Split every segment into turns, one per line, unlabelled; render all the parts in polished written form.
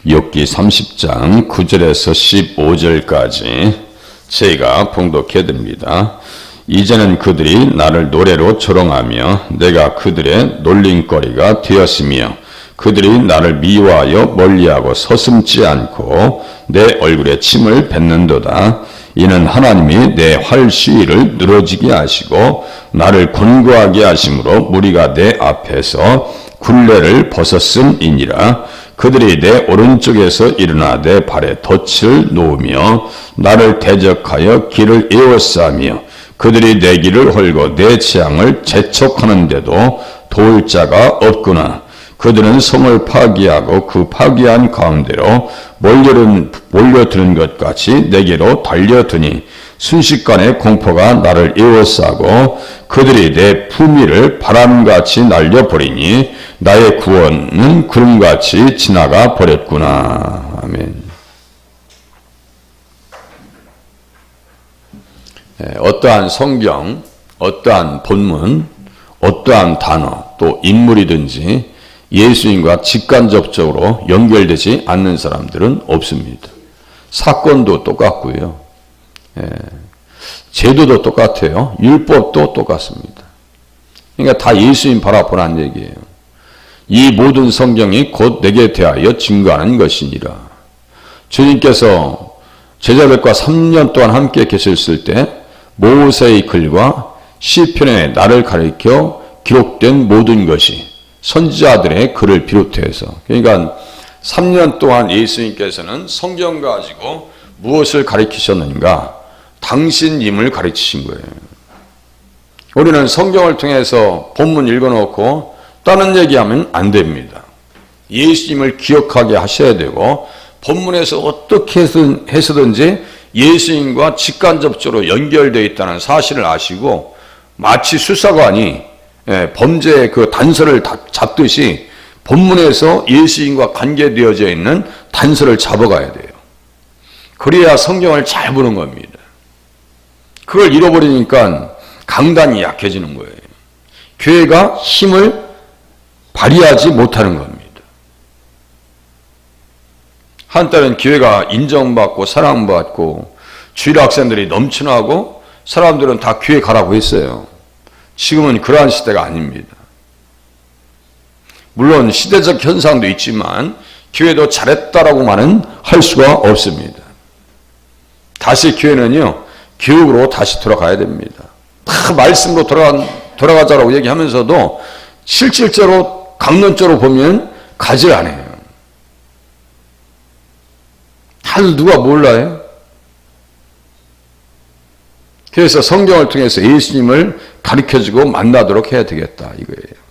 욥기 30장 9절에서 15절까지 제가 봉독해 드립니다. 이제는 그들이 나를 노래로 조롱하며 내가 그들의 놀림거리가 되었으며 그들이 나를 미워하여 멀리하고 서슴지 않고 내 얼굴에 침을 뱉는도다. 이는 하나님이 내 활 시위를 늘어지게 하시고 나를 곤고하게 하심으로 무리가 내 앞에서 굴레를 벗었음이니라. 그들이 내 오른쪽에서 일어나 내 발에 덫을 놓으며 나를 대적하여 길을 에워싸며 그들이 내 길을 헐고 내 재앙을 재촉하는데도 도울 자가 없구나. 그들은 성을 파기하고 그 파기한 가운데로 몰려드는 것 같이 내게로 달려드니 순식간에 공포가 나를 에워싸고 그들이 내 품위를 바람같이 날려버리니 나의 구원은 구름같이 지나가 버렸구나. 아멘. 어떠한 성경, 어떠한 본문, 어떠한 단어, 또 인물이든지 예수님과 직간접적으로 연결되지 않는 사람들은 없습니다. 사건도 똑같고요. 제도도 똑같아요. 율법도 똑같습니다. 그러니까 다 예수님 바라보라는 얘기예요. 이 모든 성경이 곧 내게 대하여 증거하는 것이니라. 주님께서 제자들과 3년 동안 함께 계셨을 때 모세의 글과 시편에 나를 가리켜 기록된 모든 것이 선지자들의 글을 비롯해서, 그러니까 3년 동안 예수님께서는 성경 가지고 무엇을 가르치셨는가? 당신임을 가르치신 거예요. 우리는 성경을 통해서 본문 읽어놓고 다른 얘기하면 안 됩니다. 예수님을 기억하게 하셔야 되고 본문에서 어떻게 해서든지 예수님과 직간접적으로 연결되어 있다는 사실을 아시고 마치 수사관이 범죄의 그 단서를 잡듯이 본문에서 예수님과 관계되어져 있는 단서를 잡아가야 돼요. 그래야 성경을 잘 보는 겁니다. 그걸 잃어버리니까 강단이 약해지는 거예요. 교회가 힘을 발휘하지 못하는 겁니다. 한때는 교회가 인정받고 사랑받고 주일 학생들이 넘쳐나고 사람들은 다 교회 가라고 했어요. 지금은 그러한 시대가 아닙니다. 물론 시대적 현상도 있지만 교회도 잘했다라고만은 할 수가 없습니다. 다시 교회는요, 교육으로 다시 돌아가야 됩니다. 다 말씀으로 돌아가자라고 얘기하면서도 실질적으로 강론적으로 보면 가지를 안 해요. 다들 누가 몰라요? 그래서 성경을 통해서 예수님을 가르쳐주고 만나도록 해야 되겠다 이거예요.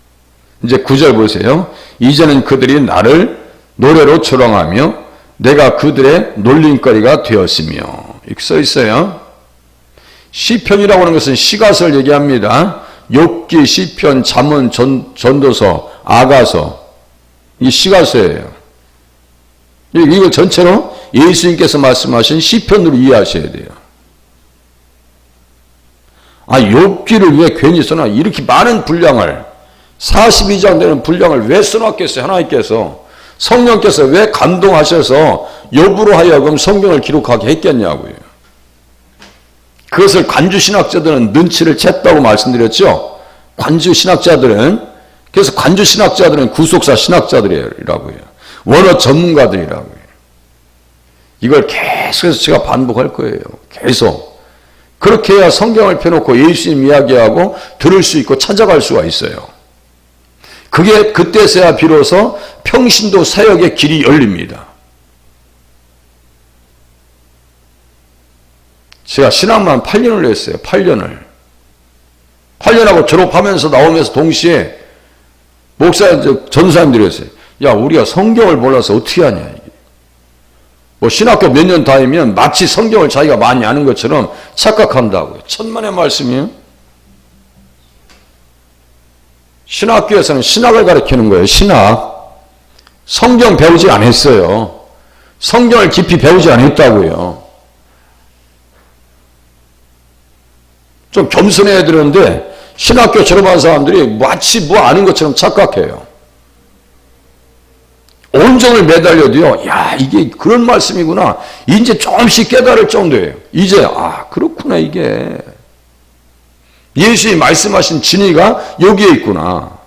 이제 9절 보세요. 이제는 그들이 나를 노래로 조롱하며 내가 그들의 놀림거리가 되었으며, 이렇게 써 있어요. 시편이라고 하는 것은 시가서를 얘기합니다. 욥기, 시편, 잠언, 전도서, 아가서, 이 시가서예요. 이거 전체로 예수님께서 말씀하신 시편으로 이해하셔야 돼요. 욥기를 왜 괜히 써놔? 이렇게 많은 분량을, 42장 되는 분량을 왜 써놨겠어요? 하나님께서, 성령께서 왜 감동하셔서 욥으로 하여금 성경을 기록하게 했겠냐고요. 그것을 관주신학자들은 눈치를 챘다고 말씀드렸죠. 관주신학자들은, 그래서 관주신학자들은 구속사 신학자들이라고요. 원어 전문가들이라고요. 이걸 계속해서 제가 반복할 거예요. 계속. 그렇게 해야 성경을 펴놓고 예수님 이야기하고 들을 수 있고 찾아갈 수가 있어요. 그게 그때서야 비로소 평신도 사역의 길이 열립니다. 제가 신학만 8년을 했어요. 8년을. 8년하고 졸업하면서 나오면서 동시에 전사님들이 했어요. 야, 우리가 성경을 몰라서 어떻게 하냐. 뭐 신학교 몇 년 다니면 마치 성경을 자기가 많이 아는 것처럼 착각한다고요. 천만의 말씀이에요. 신학교에서는 신학을 가르치는 거예요. 신학. 성경 배우지 않았어요. 성경을 깊이 배우지 않았다고요. 좀 겸손해야 되는데 신학교 졸업한 사람들이 마치 뭐 아는 것처럼 착각해요. 온종을 매달려도요, 야, 이게 그런 말씀이구나. 이제 조금씩 깨달을 정도예요. 이제, 그렇구나, 이게. 예수님이 말씀하신 진리가 여기에 있구나.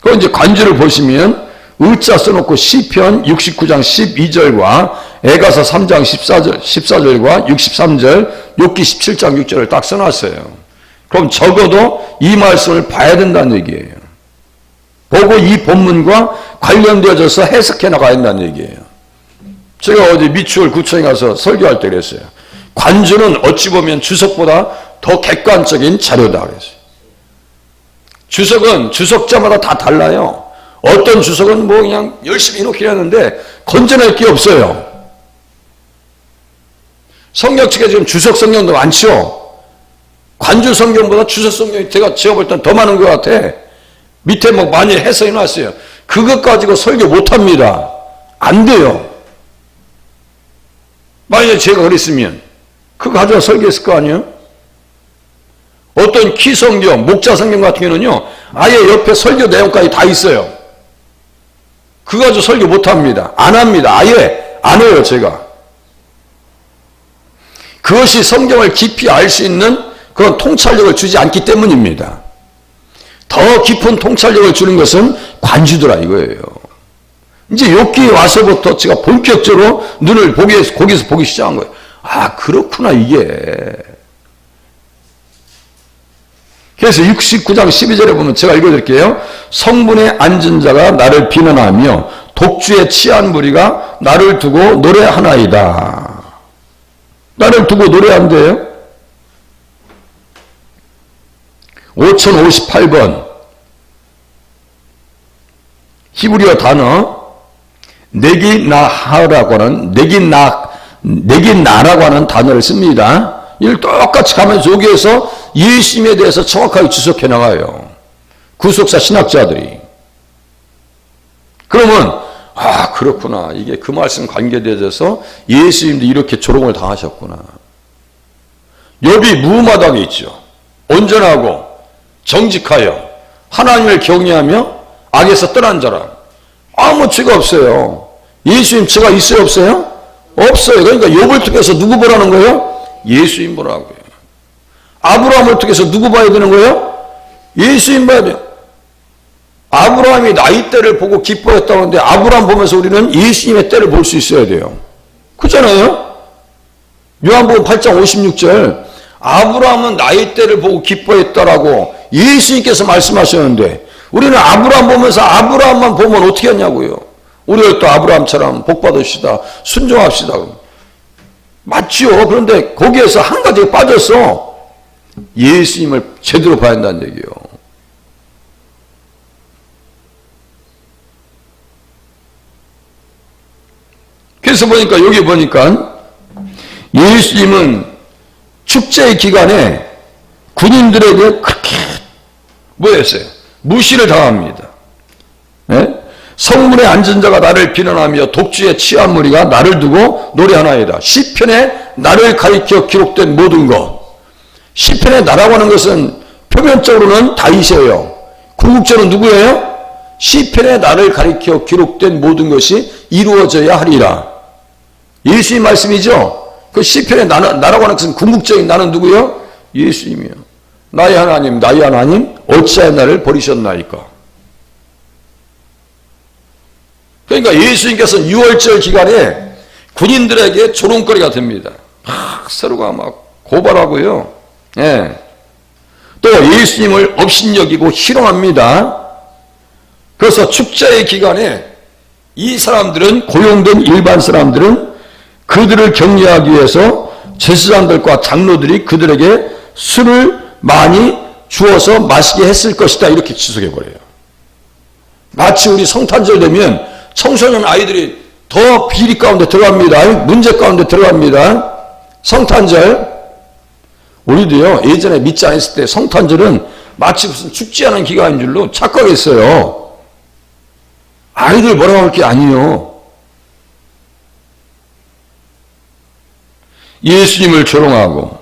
그 이제 관주를 보시면, 의자 써놓고 시편 69장 12절과 에가서 3장 14절과 63절, 욥기 17장 6절을 딱 써놨어요. 그럼 적어도 이 말씀을 봐야 된다는 얘기예요. 보고 이 본문과 관련되어져서 해석해 나가야 된다는 얘기예요. 제가 어제 미추홀 구청에 가서 설교할 때 그랬어요. 관주는 어찌 보면 주석보다 더 객관적인 자료다 그랬어요. 주석은 주석자마다 다 달라요. 어떤 주석은 뭐 그냥 열심히 해놓긴 하는데 건져낼 게 없어요. 성경책에 지금 주석 성경도 많죠. 관주 성경보다 주석 성경이 제가 볼 땐 더 많은 것 같아. 밑에 뭐 많이 해석해 놨어요. 그것 가지고 설교 못합니다. 안 돼요. 만약에 제가 그랬으면 그거 가지고 설교했을 거 아니에요? 어떤 키 성경, 목자 성경 같은 경우는요, 아예 옆에 설교 내용까지 다 있어요. 그거 가지고 설교 못합니다. 안 합니다. 아예 안 해요, 제가. 그것이 성경을 깊이 알 수 있는 그런 통찰력을 주지 않기 때문입니다. 더 깊은 통찰력을 주는 것은 관주더라 이거예요. 이제 욥기에 와서부터 제가 본격적으로 눈을 거기서 보기 시작한 거예요. 그렇구나 이게. 그래서 69장 12절에 보면 제가 읽어드릴게요. 성문에 앉은 자가 나를 비난하며 독주에 취한 무리가 나를 두고 노래하나이다. 나를 두고 노래한대요. 5058번 히브리어 단어 네기나라고 하는 단어를 씁니다. 이걸 똑같이 가면서 여기에서 예수님에 대해서 정확하게 주석해 나가요. 구속사 신학자들이. 그러면 그렇구나. 이게 그 말씀 관계되어서 예수님도 이렇게 조롱을 당하셨구나. 욥이 무마당에 있죠. 온전하고 정직하여 하나님을 경외하며 악에서 떠난 자라. 아무 죄가 없어요. 예수님 죄가 있어요 없어요? 없어요. 그러니까 욥을 통해서 누구 보라는 거예요? 예수님 보라고요. 아브라함을 통해서 누구 봐야 되는 거예요? 예수님 봐야 돼요. 아브라함이 나이 때를 보고 기뻐했다는데 아브라함 보면서 우리는 예수님의 때를 볼 수 있어야 돼요. 그렇잖아요? 요한복음 8장 56절 아브라함은 나이 때를 보고 기뻐했다라고 예수님께서 말씀하셨는데 우리는 아브라함 보면서 아브라함만 보면 어떻게 하냐고요. 우리가 또 아브라함처럼 복받으시다 순종합시다. 맞죠. 그런데 거기에서 한 가지가 빠졌어. 예수님을 제대로 봐야 한다는 얘기예요. 그래서 보니까 여기 보니까 예수님은 축제의 기간에 군인들에게 그렇게 뭐였어요? 무시를 당합니다. 네? 성문에 앉은 자가 나를 비난하며 독주에 취한 무리가 나를 두고 노래하나이다. 시편에 나를 가리켜 기록된 모든 것. 시편에 나라고 하는 것은 표면적으로는 다윗이에요. 궁극적으로는 누구예요? 시편에 나를 가리켜 기록된 모든 것이 이루어져야 하리라. 예수님 말씀이죠. 그 시편에 나라고 하는 것은 궁극적인 나는 누구요? 예수님이요. 나의 하나님 어찌하여 나를 버리셨나이까. 그러니까 예수님께서는 6월절 기간에 군인들에게 조롱거리가 됩니다. 서로가 막 고발하고요. 예. 또 예수님을 업신여기고 희롱합니다. 그래서 축제의 기간에 이 사람들은 고용된 일반 사람들은 그들을 격려하기 위해서 제사장들과 장로들이 그들에게 술을 많이 주어서 마시게 했을 것이다. 이렇게 지속해버려요. 마치 우리 성탄절 되면 청소년 아이들이 더 비리 가운데 들어갑니다. 문제 가운데 들어갑니다. 성탄절. 우리도요, 예전에 믿지 않았을 때 성탄절은 마치 무슨 축제하는 기간인 줄로 착각했어요. 아이들 뭐라고 할 게 아니에요. 예수님을 조롱하고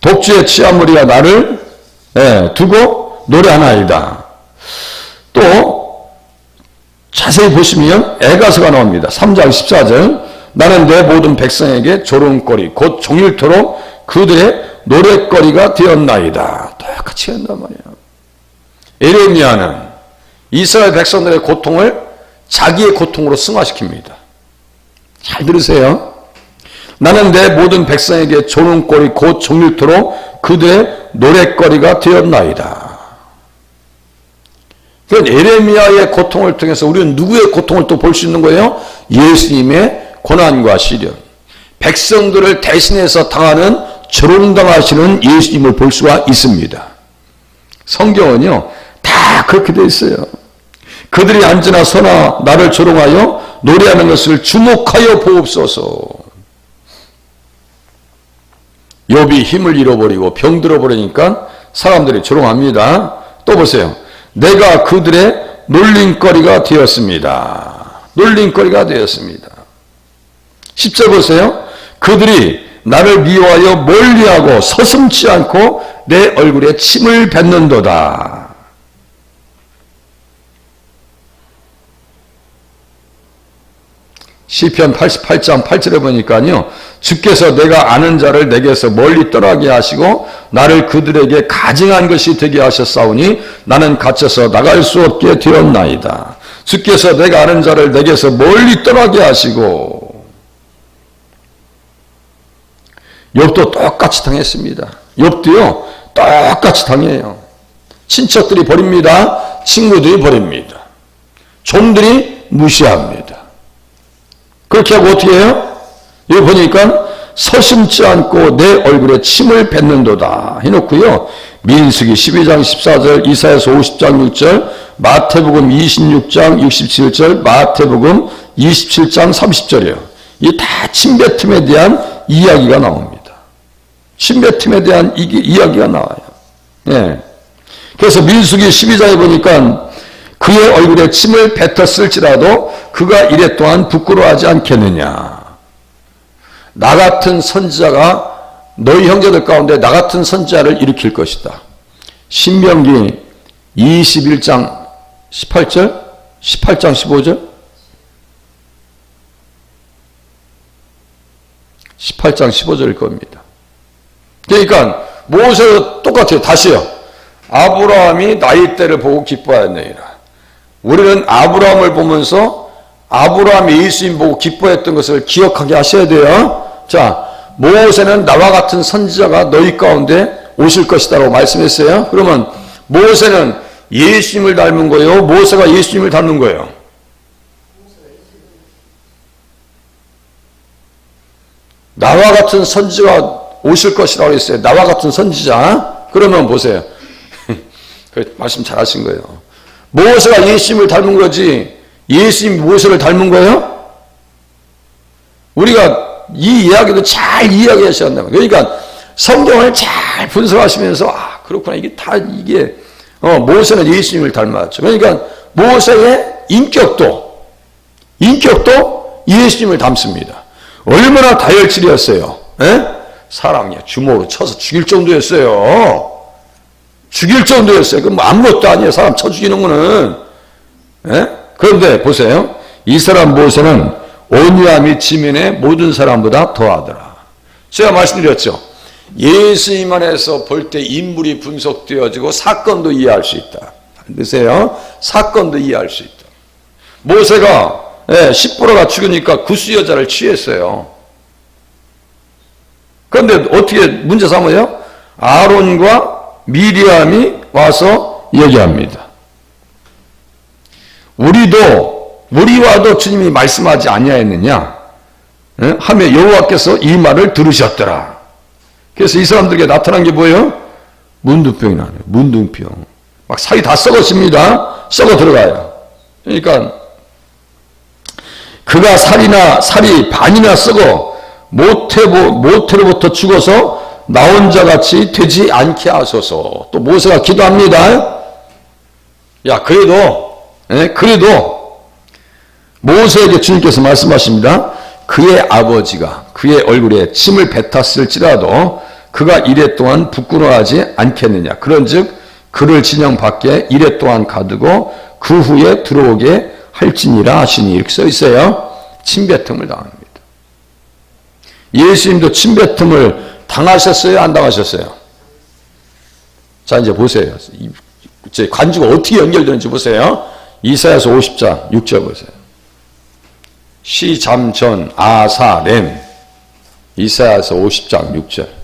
독주에 취한 무리가 나를 두고 노래하나이다. 또 자세히 보시면 에가서가 나옵니다. 3장 14절. 나는 내 모든 백성에게 조롱거리 곧 종일토록 그들의 노랫거리가 되었나이다. 똑같이 한단 말이야. 에레미야는 이스라엘 백성들의 고통을 자기의 고통으로 승화시킵니다. 잘 들으세요. 나는 내 모든 백성에게 조롱거리 곧 종일토록 그들의 노랫거리가 되었나이다. 그러니까 에레미야의 고통을 통해서 우리는 누구의 고통을 또 볼 수 있는 거예요? 예수님의 고난과 시련. 백성들을 대신해서 당하는 조롱당하시는 예수님을 볼 수가 있습니다. 성경은요 다 그렇게 되어 있어요. 그들이 앉으나 서나 나를 조롱하여 노래하는 것을 주목하여 보옵소서. 욥이 힘을 잃어버리고 병들어 버리니까 사람들이 조롱합니다. 또 보세요. 내가 그들의 놀림거리가 되었습니다. 놀림거리가 되었습니다. 10절 보세요. 그들이 나를 미워하여 멀리하고 서슴지 않고 내 얼굴에 침을 뱉는도다. 시편 88장 8절에 보니까요. 주께서 내가 아는 자를 내게서 멀리 떠나게 하시고 나를 그들에게 가증한 것이 되게 하셨사오니 나는 갇혀서 나갈 수 없게 되었나이다. 주께서 내가 아는 자를 내게서 멀리 떠나게 하시고. 욥도 똑같이 당했습니다. 욥도요 똑같이 당해요. 친척들이 버립니다. 친구들이 버립니다. 종들이 무시합니다. 그렇게 하고 어떻게 해요? 여기 보니까 서심지 않고 내 얼굴에 침을 뱉는도다 해놓고요. 민수기 12장 14절, 이사야서 50장 6절, 마태복음 26장 67절, 마태복음 27장 30절이에요. 이 다 침뱉음에 대한 이야기가 나옵니다. 침뱉음에 대한 이야기가 나와요. 예. 그래서 민수기 12장에 보니까 그의 얼굴에 침을 뱉었을지라도 그가 이래 또한 부끄러워하지 않겠느냐. 나 같은 선지자가 너희 형제들 가운데 나 같은 선지자를 일으킬 것이다. 신명기 21장 18절, 18장 15절, 18장 15절일 겁니다. 그러니까 모세도 똑같아요. 다시요. 아브라함이 나이대를 보고 기뻐하였느니라. 우리는 아브라함을 보면서 아브라함이 예수님 보고 기뻐했던 것을 기억하게 하셔야 돼요. 자, 모세는 나와 같은 선지자가 너희 가운데 오실 것이다라고 말씀했어요. 그러면 모세는 예수님을 닮은 거예요? 모세가 예수님을 닮은 거예요? 나와 같은 선지자가 오실 것이라고 했어요. 나와 같은 선지자. 그러면 보세요. 말씀 잘 하신 거예요. 모세가 예수님을 닮은 거지 예수님이 모세를 닮은 거예요? 우리가 이 이야기도 잘 이야기하셔야 한다. 그러니까 성경을 잘 분석하시면서 그렇구나. 이게 다 모세는 예수님을 닮았죠. 그러니까 모세의 인격도 예수님을 닮습니다. 얼마나 다혈질이었어요. 에? 사람이 주먹으로 쳐서 죽일 정도였어요. 죽일 정도였어요. 그럼 아무것도 아니에요. 사람 쳐 죽이는 거는. 에? 그런데 보세요. 이 사람 모세는 온유함이 지면의 모든 사람보다 더하더라. 제가 말씀드렸죠. 예수님 안에서 볼 때 인물이 분석되어지고 사건도 이해할 수 있다. 보세요. 사건도 이해할 수 있다. 모세가 십보라가 죽으니까 구스 여자를 취했어요. 그런데 어떻게 문제 삼아요? 아론과 미리암이 와서 얘기합니다. 우리와도 주님이 말씀하지 아니하였느냐 하며 여호와께서 이 말을 들으셨더라. 그래서 이 사람들에게 나타난 게 뭐예요? 문둥병이 나네요. 문둥병. 막 살이 다 썩어집니다. 썩어 들어가요. 그러니까 그가 살이 반이나 썩어 모태로부터 죽어서 나 혼자 같이 되지 않게 하소서. 또 모세가 기도합니다. 야, 그래도 모세에게 주님께서 말씀하십니다. 그의 아버지가 그의 얼굴에 침을 뱉었을지라도 그가 이래 동안 부끄러워하지 않겠느냐. 그런즉 그를 진영 밖에 이래 동안 가두고 그 후에 들어오게 할지니라 하시니 이렇게 써 있어요. 침뱉음을 당합니다. 예수님도 침뱉음을 당하셨어요? 안 당하셨어요? 자, 이제 보세요. 제 관주가 어떻게 연결되는지 보세요. 이사야서 50장 6절 보세요. 시잠전 아사렘. 이사야서 50장 6절.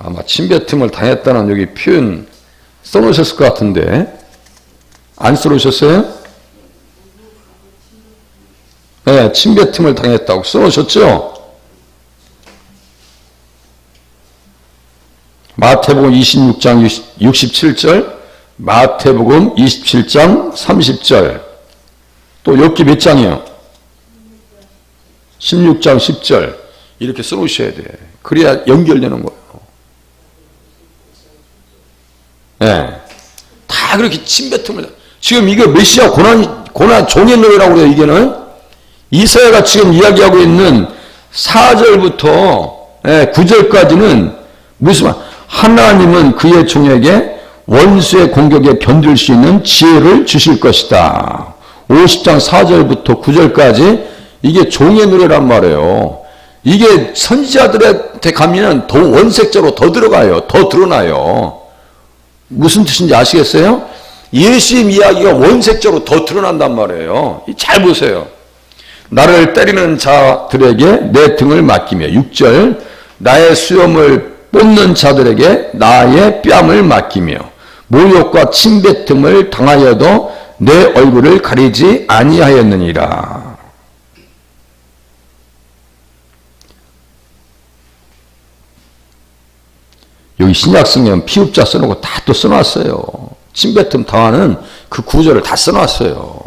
아마 침뱉음을 당했다는 여기 표현 써놓으셨을 것 같은데 안 써놓으셨어요? 네, 침뱉음을 당했다고 써놓으셨죠? 마태복음 26장 67절, 마태복음 27장 30절, 또 욥기 몇 장이요? 16장 10절 이렇게 써놓으셔야 돼. 그래야 연결되는 거예요. 네. 다 그렇게 침뱉음을 지금 이게 메시아 고난 종연노예라고 그래요. 이게는 이사야가 지금 이야기하고 있는 4절부터 9절까지는 무슨 말? 하나님은 그의 종에게 원수의 공격에 견딜 수 있는 지혜를 주실 것이다. 50장 4절부터 9절까지 이게 종의 노래란 말이에요. 이게 선지자들한테 가면 더 원색적으로 더 들어가요. 더 드러나요. 무슨 뜻인지 아시겠어요? 예수님 이야기가 원색적으로 더 드러난단 말이에요. 잘 보세요. 나를 때리는 자들에게 내 등을 맡기며 6절 나의 수염을 뽑는 자들에게 나의 뺨을 맡기며 모욕과 침뱉음을 당하여도 내 얼굴을 가리지 아니하였느니라. 여기 신약성경 피읍자 써놓고 다 또 써놨어요. 침뱉음 당하는 그 구절을 다 써놨어요.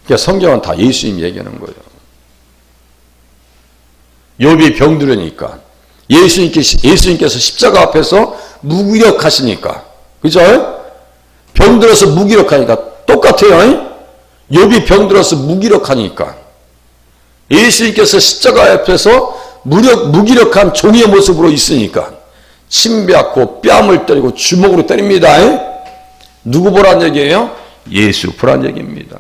그러니까 성경은 다 예수님 얘기하는 거예요. 욥이 병들으니까 예수님께서 십자가 앞에서 무기력하시니까, 그죠? 병들어서 무기력하니까 똑같아요. 욥이 병들어서 무기력하니까 예수님께서 십자가 앞에서 무기력한 종의 모습으로 있으니까 침뱉고 뺨을 때리고 주먹으로 때립니다. 누구 보란 얘기예요? 예수 보란 얘기입니다.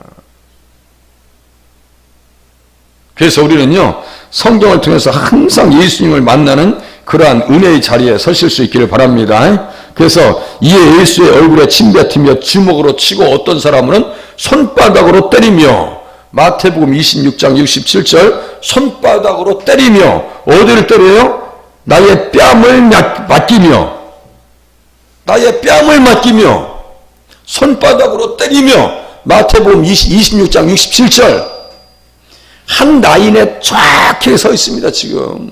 그래서 우리는요, 성경을 통해서 항상 예수님을 만나는 그러한 은혜의 자리에 서실 수 있기를 바랍니다. 그래서 이 예수의 얼굴에 침뱉으며 주먹으로 치고 어떤 사람은 손바닥으로 때리며 마태복음 26장 67절 손바닥으로 때리며 어디를 때려요? 나의 뺨을 맡기며 나의 뺨을 맡기며 손바닥으로 때리며 마태복음 26장 67절 한 라인에 쫙 해 서 있습니다. 지금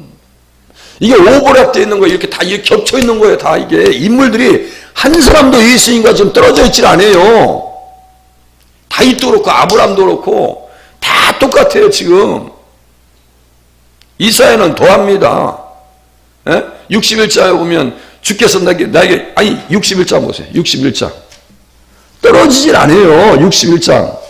이게 오버랩되어 있는 거예요. 이렇게 다 이렇게 겹쳐 있는 거예요. 다 이게 인물들이 한 사람도 예수님과 지금 떨어져 있질 않아요. 다윗도 그렇고 아브람도 그렇고 다 똑같아요. 지금 이사야는 더합니다. 61장에 보면 주께서 나에게 아니 61장 보세요. 61장 떨어지질 않아요. 61장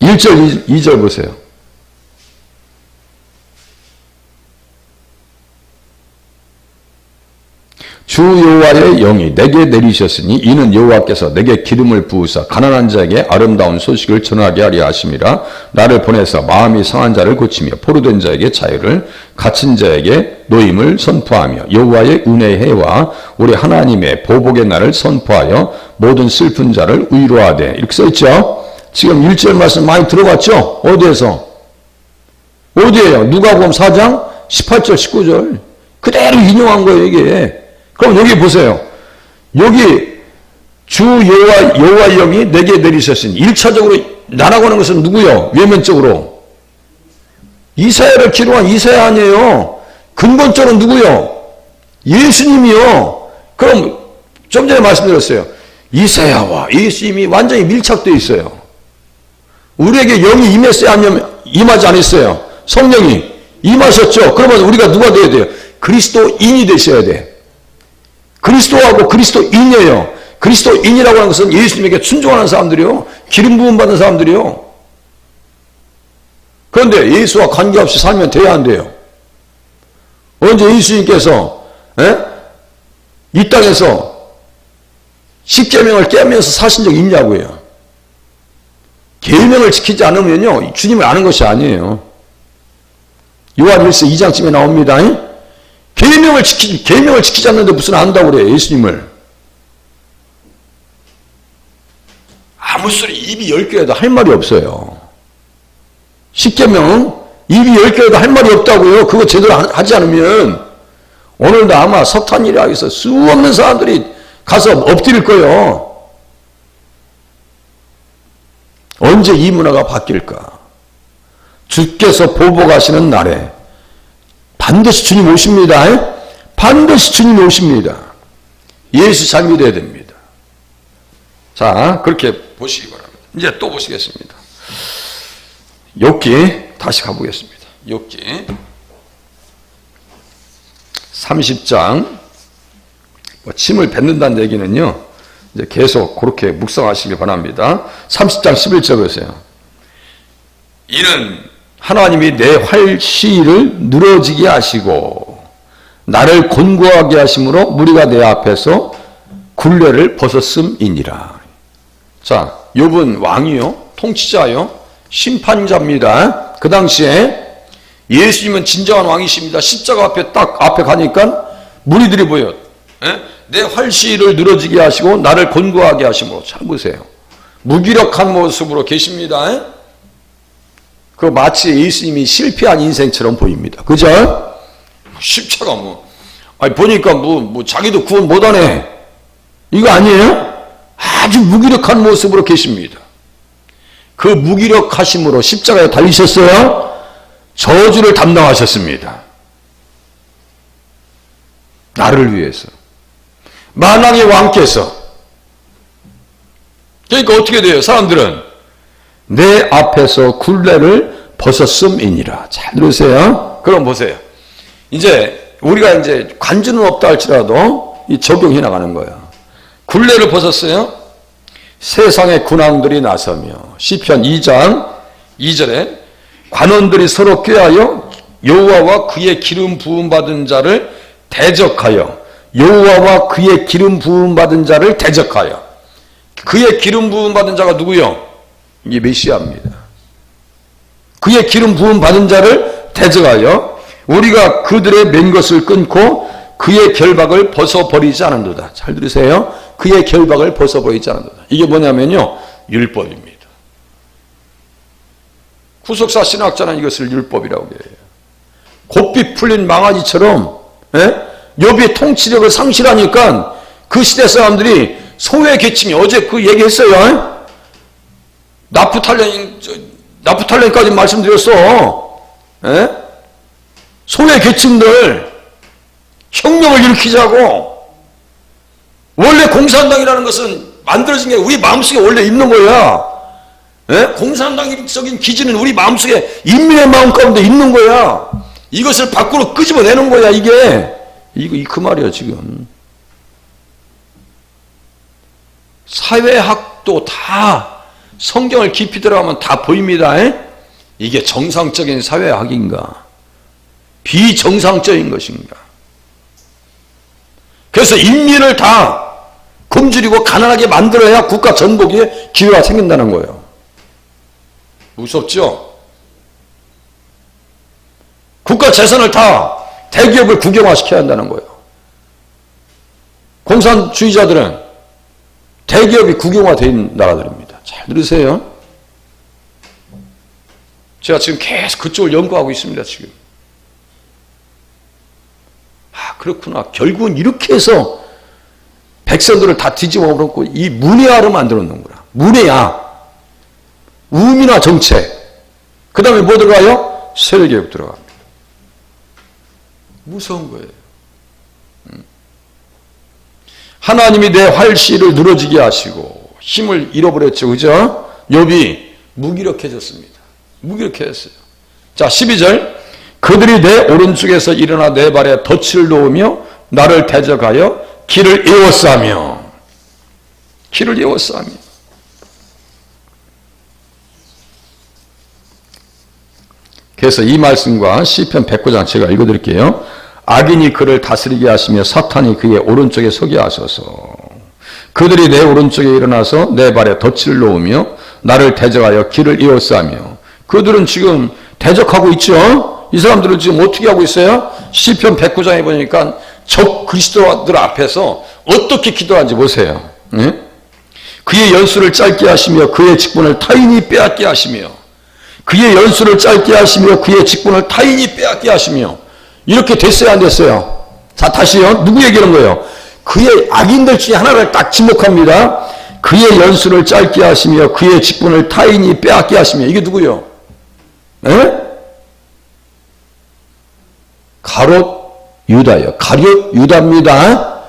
1절 2절 보세요. 주 여호와의 영이 내게 내리셨으니 이는 여호와께서 내게 기름을 부으사 가난한 자에게 아름다운 소식을 전하게 하려 하심이라. 나를 보내서 마음이 상한 자를 고치며 포로된 자에게 자유를, 갇힌 자에게 노임을 선포하며 여호와의 은혜의 해와 우리 하나님의 보복의 날을 선포하여 모든 슬픈 자를 위로하되. 이렇게 써있죠. 지금 1절 말씀 많이 들어봤죠? 어디에서? 어디에요? 누가복음 4장 18절 19절 그대로 인용한 거예요. 이게. 그럼 여기 보세요. 여기 주 여호와의 영이 내게 내리셨으니 1차적으로 나라고 하는 것은 누구요? 외면적으로 이사야를 기록한 이사야 아니에요. 근본적으로 누구요? 예수님이요. 그럼 좀 전에 말씀드렸어요. 이사야와 예수님이 완전히 밀착되어 있어요. 우리에게 영이 임했어요? 아니면 임하지 않았어요? 성령이 임하셨죠? 그러면 우리가 누가 되어야 돼요? 그리스도인이 되셔야 돼. 그리스도하고 그리스도인이에요. 그리스도인이라고 하는 것은 예수님에게 순종하는 사람들이요. 기름 부음 받은 사람들이요. 그런데 예수와 관계없이 살면 돼야 안 돼요. 언제 예수님께서 이 땅에서 십계명을 깨면서 사신 적이 있냐고요. 계명을 지키지 않으면요 주님을 아는 것이 아니에요. 요한일서 2장쯤에 나옵니다. 계명을 지키지 않는데 무슨 안다고 그래요, 예수님을. 아무 소리 입이 10개라도 할 말이 없어요. 십계명은 입이 10개라도 할 말이 없다고요. 그거 제대로 하지 않으면 오늘도 아마 석탄이라 해서 수없는 사람들이 가서 엎드릴 거예요. 언제 이 문화가 바뀔까? 주께서 보복하시는 날에 반드시 주님 오십니다. 반드시 주님 오십니다. 예수 잘 믿어야 됩니다. 자, 그렇게 보시기 바랍니다. 이제 또 보시겠습니다. 욥기 다시 가보겠습니다. 욥기 30장 침을 뱉는다는 얘기는요 이제 계속 그렇게 묵상하시길 바랍니다. 30장 11절 보세요. 이는 하나님이 내 활시를 늘어지게 하시고 나를 곤고하게 하심으로 무리가 내 앞에서 굴레를 벗었음이니라. 자, 욥은 왕이요, 통치자요, 심판자입니다. 그 당시에 예수님은 진정한 왕이십니다. 십자가 앞에 딱 앞에 가니까 무리들이 보여. 내 활시를 늘어지게 하시고 나를 곤고하게 하심으로. 잘 보세요. 무기력한 모습으로 계십니다. 그 마치 예수님이 실패한 인생처럼 보입니다. 그죠? 십자가 아니 보니까 자기도 구원 못하네. 이거 아니에요? 아주 무기력한 모습으로 계십니다. 그 무기력하심으로 십자가에 달리셨어요. 저주를 담당하셨습니다. 나를 위해서. 만왕의 왕께서. 그러니까 어떻게 돼요? 사람들은 내 앞에서 굴레를 벗었음이니라. 잘 들으세요. 그럼 보세요. 이제 우리가 이제 관주는 없다 할지라도 이 적용해 나가는 거예요. 굴레를 벗었어요. 세상의 군왕들이 나서며 시편 2장 2절에 관원들이 서로 꾀하여 여호와와 그의 기름 부음 받은 자를 대적하여 여호와와 그의 기름 부음 받은 자를 대적하여. 그의 기름 부음 받은 자가 누구요? 이게 메시아입니다. 그의 기름 부음 받은 자를 대적하여 우리가 그들의 맨 것을 끊고 그의 결박을 벗어버리지 않은도다. 잘 들으세요. 그의 결박을 벗어버리지 않은도다. 이게 뭐냐면요, 율법입니다. 구속사 신학자는 이것을 율법이라고 해요. 곱비 풀린 망아지처럼 욥이 통치력을 상실하니까 그 시대 사람들이 소외 계층이 어제 그 얘기했어요. 나프탈렌까지 말씀드렸어. 소외 계층들 혁명을 일으키자고. 원래 공산당이라는 것은 만들어진 게 우리 마음속에 원래 있는 거야. 공산당적인 기준은 우리 마음속에 인민의 마음 가운데 있는 거야. 이것을 밖으로 끄집어내는 거야. 이게 그 말이야 지금. 사회학도 다 성경을 깊이 들어가면 다 보입니다. 이게 정상적인 사회학인가 비정상적인 것인가. 그래서 인민을 다 굶주리고 가난하게 만들어야 국가 전복에 기회가 생긴다는 거예요. 무섭죠? 국가 재산을 다 대기업을 국영화시켜야 한다는 거예요. 공산주의자들은 대기업이 국영화된 나라들입니다. 잘 들으세요. 제가 지금 계속 그쪽을 연구하고 있습니다. 지금. 그렇구나. 결국은 이렇게 해서 백성들을 다 뒤집어 버렸고 이 문해화를 만들어 놓는구나. 문해화. 우민화 정책. 그 다음에 뭐 들어가요? 세례교육 들어갑니다. 무서운 거예요. 하나님이 내 활시를 늘어지게 하시고 힘을 잃어버렸죠. 그죠? 욥이 무기력해졌습니다. 무기력해졌어요. 자, 12절. 그들이 내 오른쪽에서 일어나 내 발에 덫을 놓으며 나를 대적하여 길을 에워싸며 길을 에워싸며. 그래서 이 말씀과 시편 109장 제가 읽어드릴게요. 악인이 그를 다스리게 하시며 사탄이 그의 오른쪽에 서게 하소서. 그들이 내 오른쪽에 일어나서 내 발에 덫을 놓으며 나를 대적하여 길을 에워싸며. 그들은 지금 대적하고 있죠. 이 사람들은 지금 어떻게 하고 있어요? 시편 109장에 보니까 적 그리스도들 앞에서 어떻게 기도하는지 보세요. 네? 그의 연수를 짧게 하시며 그의 직분을 타인이 빼앗게 하시며 그의 연수를 짧게 하시며 그의 직분을 타인이 빼앗게 하시며. 이렇게 됐어요, 안 됐어요? 자, 다시요. 누구 얘기하는 거예요? 그의 악인들 중에 하나를 딱 지목합니다. 그의 연수를 짧게 하시며 그의 직분을 타인이 빼앗게 하시며. 이게 누구요? 에? 가롯 유다요. 가롯 유다입니다.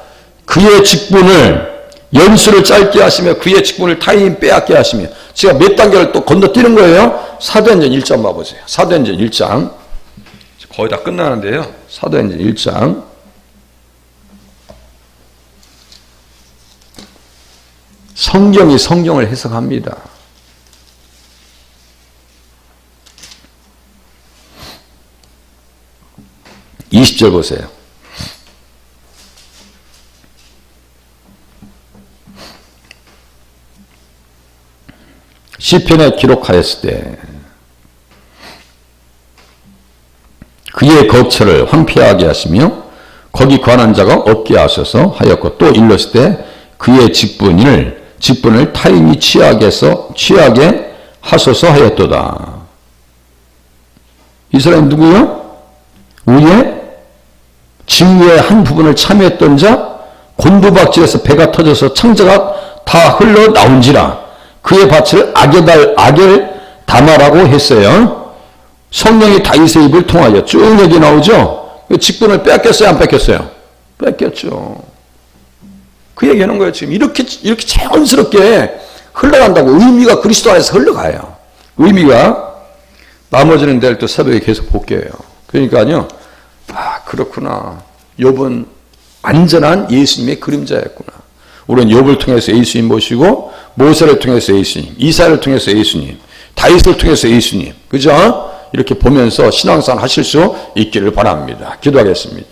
그의 직분을 연수를 짧게 하시며 그의 직분을 타인이 빼앗게 하시며. 제가 몇 단계를 또 건너뛰는 거예요. 사도행전 1장 봐보세요. 사도행전 1장. 거의 다 끝나는데요. 사도행전 1장. 성경이 성경을 해석합니다. 20절 보세요. 시편에 기록하였을 때 그의 거처를 황폐하게 하시며 거기 관한 자가 없게 하셔서 하였고 또 일렀을 때 그의 직분을 타인이 취하게 하소서 하였도다. 이 사람이 누구요? 위에 직무의 한 부분을 참여했던 자, 곤두박질에서 배가 터져서 창자가 다 흘러나온지라 그의 밭을 아겔다마라고 했어요. 성령이 다윗의 입을 통하여 쭉 얘기 나오죠. 직분을 뺏겼어요, 안 뺏겼어요? 뺏겼죠. 그 얘기하는 거예요. 지금 이렇게 자연스럽게 흘러간다고. 의미가 그리스도 안에서 흘러가요. 의미가. 나머지는 내일 또 새벽에 계속 볼게요. 그러니까요. 아, 그렇구나. 욥은 완전한 예수님의 그림자였구나. 우리는 욥을 통해서 예수님 모시고 모세를 통해서 예수님, 이사야를 통해서 예수님, 다윗을 통해서 예수님. 그죠? 이렇게 보면서 신앙생활 하실 수 있기를 바랍니다. 기도하겠습니다.